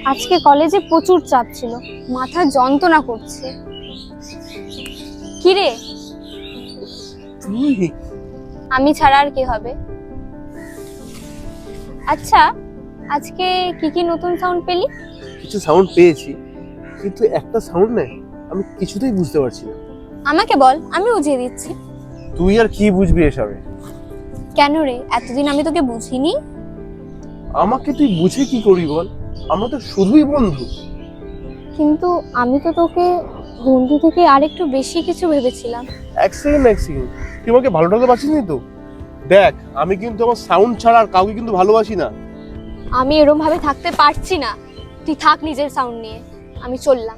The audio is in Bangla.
আজকে কলেজে প্রচুর চাপ ছিল, মাথা যন্ত্রণা করছে। কি রে? তুই? আমি ছাড়া আর কি হবে? আচ্ছা, আজকে কি কি নতুন সাউন্ড পেলি? কিছু সাউন্ড পেয়েছি, কিন্তু একটা সাউন্ড নেই, আমি কিছুতেই বুঝতে পারছি না। আমাকে বল, আমি বুঝিয়ে দিচ্ছি। তুই আর কি বুঝবি এসবে? কেন রে, এতদিন আমি তোকে বুঝিনি? আমাকে তুই বুঝে কি করবি বল? আমরা তো শুধুই বন্ধু। কিন্তু আমি তো তোকে বন্ধু থেকে আরেকটু বেশি কিছু ভেবেছিলাম। এক সেকেন্ড তুই আমাকে ভালোটাতে পারছিস তো? দেখ, আমি কিন্তু আমার সাউন্ড ছাড়া আর কাউকে কিন্তু ভালোবাসি না। আমি এরম ভাবে থাকতে পারছি না। তুই থাক নিজের সাউন্ড নিয়ে, আমি চললাম।